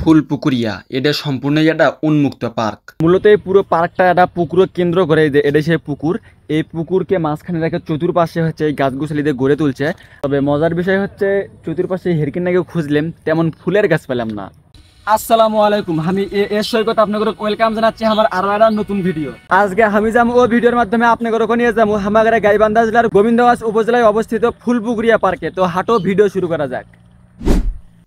ফুলপুকুরিয়া এটা সম্পূর্ণ একটা উন্মুক্ত পার্ক। মূলত এই পুরো পার্কটা একটা পুকুর কেন্দ্র করে, এটা সেই পুকুর। এই পুকুরকে মাঝখানে রেখে চতুর্পাশে হচ্ছে এই গাছগুছালি দিয়ে গড়ে তুলছে। তবে মজার বিষয় হচ্ছে চতুর্পাশে হেরকিন নাকি খুঁজলাম, তেমন ফুলের গাছ পেলাম না। আসসালামু আলাইকুম, আমি এর সৈকত আপনাদের ওয়েলকাম জানাচ্ছি আমার আরো একটা নতুন ভিডিও। আজকে আমি যাবো ও ভিডিওর মাধ্যমে আপনাদের নিয়ে যাবো হামাগারে গাইবান্ধা জেলার গোবিন্দগঞ্জ উপজেলায় অবস্থিত ফুলপুকুরিয়া পার্কে। তো হাঁটো ভিডিও শুরু করা যাক।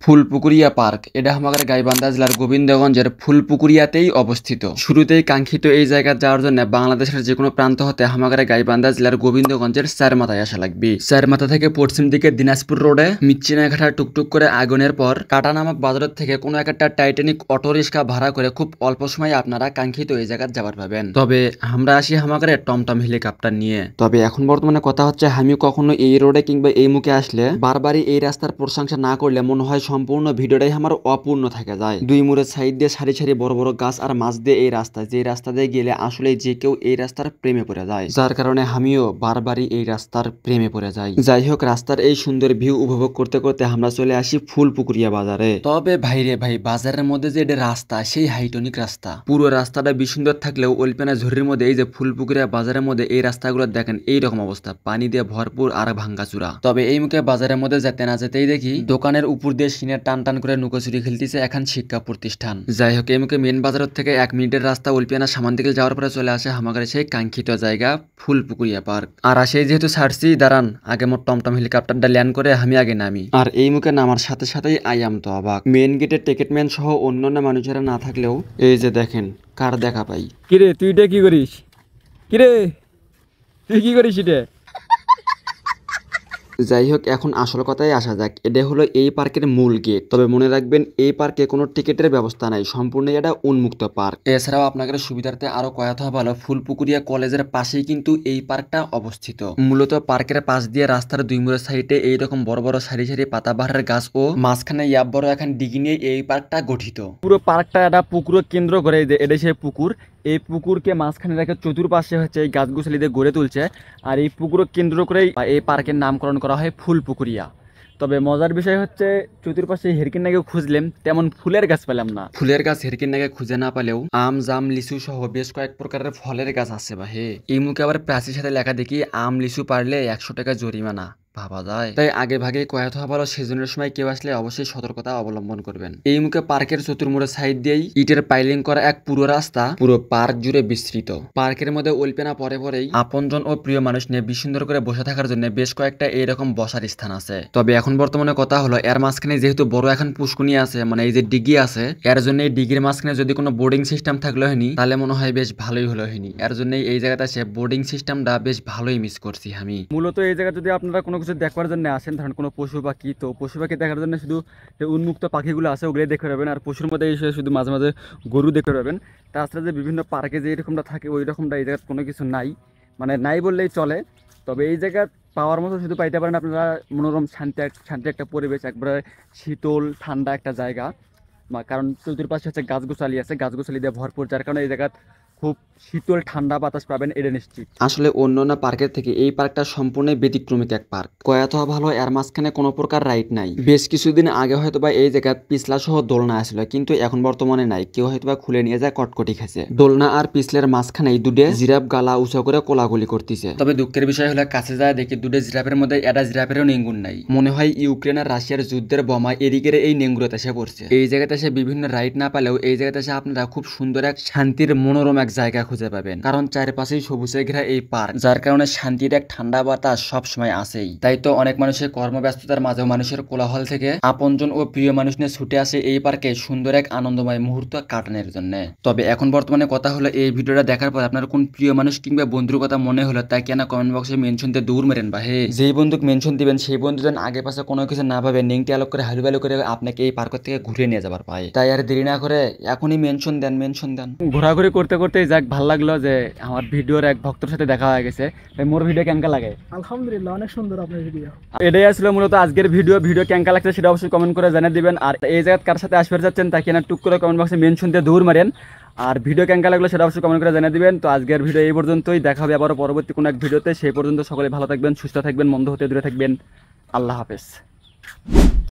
ফুলপুকুরিয়া পার্ক এটা আমাদের গাইবান্ধা জেলার গোবিন্দগঞ্জের ফুলপুকুরিয়াতেই অবস্থিত। শুরুতেই কাঙ্ক্ষিত এই জায়গায় যাওয়ার জন্য বাংলাদেশের যে কোনো প্রান্ত হতে আমাদের গাইবান্ধা জেলার গোবিন্দগঞ্জের চারমাথায় আসা লাগবে। চারমাথা থেকে পশ্চিম দিকে দিনাজপুর রোডে মিচ্চিনাঘাটা টুকটুক করে আগুনের পর টাটা নামক বাজার থেকে কোনো একটা টাইটানিক অটো রিক্সা ভাড়া করে খুব অল্প সময় আপনারা কাঙ্ক্ষিত এই জায়গায় যাবার পাবেন। তবে আমরা আসি আমাদের টমটম হেলিকপ্টার নিয়ে। তবে এখন বর্তমানে কথা হচ্ছে, আমি কখনো এই রোডে কিংবা এই মুখে আসলে বারবারই এই রাস্তার প্রশংসা না করলে মনে হয় সম্পূর্ণ ভিডিওটাই আমার অপূর্ণ থেকে যায়। দুই মুড়ের সাইড দিয়ে সারি সারি বড় বড় গাছ আর মাছ দিয়ে এই রাস্তা, যে রাস্তা দিয়ে গেলে আসলে যে কেউ এই রাস্তার প্রেমে পড়ে যায়, যার কারণে আমিও বারবারই এই রাস্তার প্রেমে পড়ে যাই। যাই হোক, রাস্তার এই সুন্দর ভিউ উপভোগ করতে করতে আমরা চলে আসি ফুলপুকুরিয়া বাজারে। তবে ভাইরে ভাই, বাজারের মধ্যে যে এটা রাস্তা, সেই হাইটনিক রাস্তা, পুরো রাস্তাটা সুন্দর থাকলেও ওলপেনা ঝুড়ির মধ্যে এই যে ফুলপুকুরিয়া বাজারের মধ্যে এই রাস্তাগুলো দেখেন এইরকম অবস্থা, পানি দিয়ে ভরপুর আর ভাঙ্গাচুরা। তবে এই মুখে বাজারের মধ্যে যেতে না যেতেই দেখি দোকানের উপর দিয়ে সিনের টান টান করে নুকোচুরি খেলতেছে এখন শিক্ষা প্রতিষ্ঠান। যাই হোক, এই মুখে মেন বাজার থেকে 1 মিনিটের রাস্তা উলপিয়ানা সামান দিকে যাওয়ার পরে চলে আসে আমাদের সেই কাঙ্ক্ষিত জায়গা ফুলপুকুরিয়া পার্ক। আর আসে যেহেতু ছাড়ছি, দাঁড়ান আগে মোট টমটম হেলিকপ্টারটা ল্যান্ড করে আমি আগে নামি। আর এই মুখে নামার সাথে সাথেই আইয়াম তো অবাক, মেন গেটের টিকিটম্যান সহ অন্যান্য মানুষেরা না থাকলেও এই যে দেখেন কার দেখা পাই। কিরে তুই এটা কি করিস? কিরে তুই কি করিস এটা? যাই হোক, এখন আসল কথায় আসা যাক। এটা হলো এই পার্কের মূল গেট। তবে মনে রাখবেন, এই পার্কে কোনো টিকিটের ব্যবস্থা নাই, সম্পূর্ণ এটা উন্মুক্ত পার্ক। এছাড়াও আপনাদের সুবিধার্থে আরো কথা ভালো, ফুলপুকুরিয়া কলেজের পাশেই কিন্তু এই পার্কটা অবস্থিত। মূলত পার্কের পাশ দিয়ে রাস্তার দুই মুড়ের সাইডে এইরকম বড় বড় সারি সারি পাতাবাহারের গাছ ও মাঝখানে ইয়াব বড় এখন ডিগি নিয়ে এই পার্কটা গঠিত। পুরো পার্কটা একটা পুকুর কেন্দ্র করে, এটা সেই পুকুর। এই পুকুরকে মাঝখানে রেখে চতুর্পাশে হচ্ছে এই গাছগুছালি দিয়ে গড়ে তুলছে। আর এই পুকুর কেন্দ্র করে এই পার্কের নামকরণ করা হয় ফুলপুকুরিয়া। তবে মজার বিষয় হচ্ছে চতুর্পাশে হেরকিন নাকি খুঁজলাম, তেমন ফুলের গাছ পেলাম না। ফুলের গাছ হেরকিন নাকি খুঁজে না পেলেও আম জাম লিচু সহ বেশ কয়েক প্রকারের ফলের গাছ আছে ভাই। এই মুখে আবার প্রাচীর সাথে লেখা দেখি, আম লিচু পারলে 100 টাকা জরিমানা। ভাবা যায়। তাই আগে ভাগে কয়া থা ভালো, সেজনের সময় কেউ আসলে অবশ্যই সতর্কতা অবলম্বন করবেন। এই মুখে পার্কের চতুর্মুড়ের সাইড দিয়েই ইটের পাইলিং করা এক পুরো রাস্তা পুরো পার্ক জুড়ে বিস্তৃত। পার্কের মধ্যে ওলপেনা পরে পরেই আপনজন ও প্রিয় মানুষ নিয়ে সুন্দর করে বসে থাকার জন্য বেশ কয়েকটা এইরকম বসার স্থান আছে। তবে এখন বর্তমানে কথা হলো, এর মাঝখানে যেহেতু বড় এখন পুষ্কুনি আছে, মানে এই যে ডিগি আছে, এর জন্য এই ডিগির মাঝখানে যদি কোনো বোর্ডিং সিস্টেম থাকলো হয়নি, তাহলে মনে হয় বেশ ভালোই হলো হয়নি। এর জন্য এই জায়গাতে এসে বোর্ডিং সিস্টেমটা বেশ ভালোই মিস করছি আমি। মূলত এই জায়গা যদি আপনারা কোনো কিছু দেখবার জন্য আসেন, ধরেন কোনো পশু পাখি, তো পশু পাখি দেখার জন্য শুধু উন্মুক্ত পাখিগুলো আছে, ওগুলোই দেখতে পাবেন। আর পশুর মধ্যে এসে শুধু মাঝে মাঝে গরু দেখতে পাবেন। তাছাড়া যে বিভিন্ন পার্কে যে এরকমটা থাকে, ওই রকমটা এই জায়গায় কোনো কিছু নাই, মানে নাই বললেই চলে। তবে এই জায়গা পাওয়ার মতো শুধু পাইতে পারেন আপনারা মনোরম শান্তি একটা পরিবেশ, একবারে শীতল ঠান্ডা একটা জায়গা। কারণ চতুর্পাশে হচ্ছে গাছগুছালি আছে, গাছগুছালি দিয়ে ভরপুর, যার কারণে এই জায়গা খুব শীতল ঠান্ডা বাতাস পাবেন, এটা নিশ্চিত। আসলে অন্যান্য পার্কের থেকে এই পার্কটা সম্পূর্ণ ব্যতিক্রমিক এক পার্ক। কয়াত ভালো, এর মাঝখানে কোনো প্রকার রাইড নাই। বেশ কিছুদিন আগে হয়তোবা এই জায়গায় পিছলা সহ দোলনা আসলো, কিন্তু এখন বর্তমানে নাই। কেউ হয়তোবা খুলে নিয়ে যায় কটকটি খেছে। দোলনা আর পিছলের মাঝখানেই দুটো জিরাফ গালা উঁচা করে কোলাগুলি করতেছে। তবে দুঃখের বিষয় হলো, কাছে যায় দেখি দুটো জিরাফের মধ্যে একটা জিরাফেরও নেঙ্গুর নাই। মনে হয় ইউক্রেন আর রাশিয়ার যুদ্ধের বোমা এদিকের এই নেঙ্গুরতে এসে পড়ছে। এই জায়গাতে এসে বিভিন্ন রাইড না পেলেও এই জায়গাতে এসে আপনারা খুব সুন্দর এক শান্তির মনোরম এক জায়গা খুঁজে পাবেন। কারণ চারপাশেই সবুজে ঘেরা এই পার্ক, যার কারণে শান্তির এক ঠান্ডা বাতাস সব সময় আসেই। তাই তো অনেক মানুষের কর্মব্যস্ততার মাঝেও মানুষের কোলাহল থেকে আপনজন ও প্রিয় মানুষ নিয়ে ছুটে আসে এই পার্কে সুন্দর এক আনন্দময় মুহূর্ত কাটানোর জন্য। তবে এখন বর্তমানে কথা হলো, এই ভিডিওটা দেখার পর আপনার কোন প্রিয় মানুষ কিংবা বন্ধুর কথা মনে হলো, তাই কেন কমেন্ট বক্সে মেনশন দিয়ে দূর মেরেন বা হে। যেই বন্ধুক মেনশন দিবেন সেই বন্ধু যেন আগে পাশে কোনো কিছু না ভাবে নেংটি আলোক করে হালুবালু করে আপনাকে এই পার্ক থেকে ঘুরে নিয়ে যাবার পায়। তাই আর দেরি না করে এখনই মেনশন দেন। ঘোরাঘুরি করতে করতে যাক ভাল লাগলো যে আমার ভিডিওর এক ভক্তর সাথে দেখা হয়ে গেছে। মোর ভিডিও কেমন লাগে? আলহামদুলিল্লাহ, অনেক সুন্দর আপনার ভিডিও। এটাই আসলে মূলত আজকের ভিডিও কেমন লাগছে সেটা অবশ্যই কমেন্ট করে জানিয়ে দিবেন। আর এই জায়গায় কার সাথে আসতে যাচ্ছেন তাকে না টুক করে কমেন্ট বক্সে মেনশন দিয়ে দূর মারেন। আর ভিডিও কেমন লাগলো সেটা অবশ্যই কমেন্ট করে জানিয়ে দিবেন। তো আজকের ভিডিও এই পর্যন্তই, দেখা হবে আবারও পরবর্তী কোনো এক ভিডিওতে। সেই পর্যন্ত সকলে ভালো থাকবেন, সুস্থ থাকবেন, মন্দ হতে দূরে থাকবেন। আল্লাহ হাফেজ।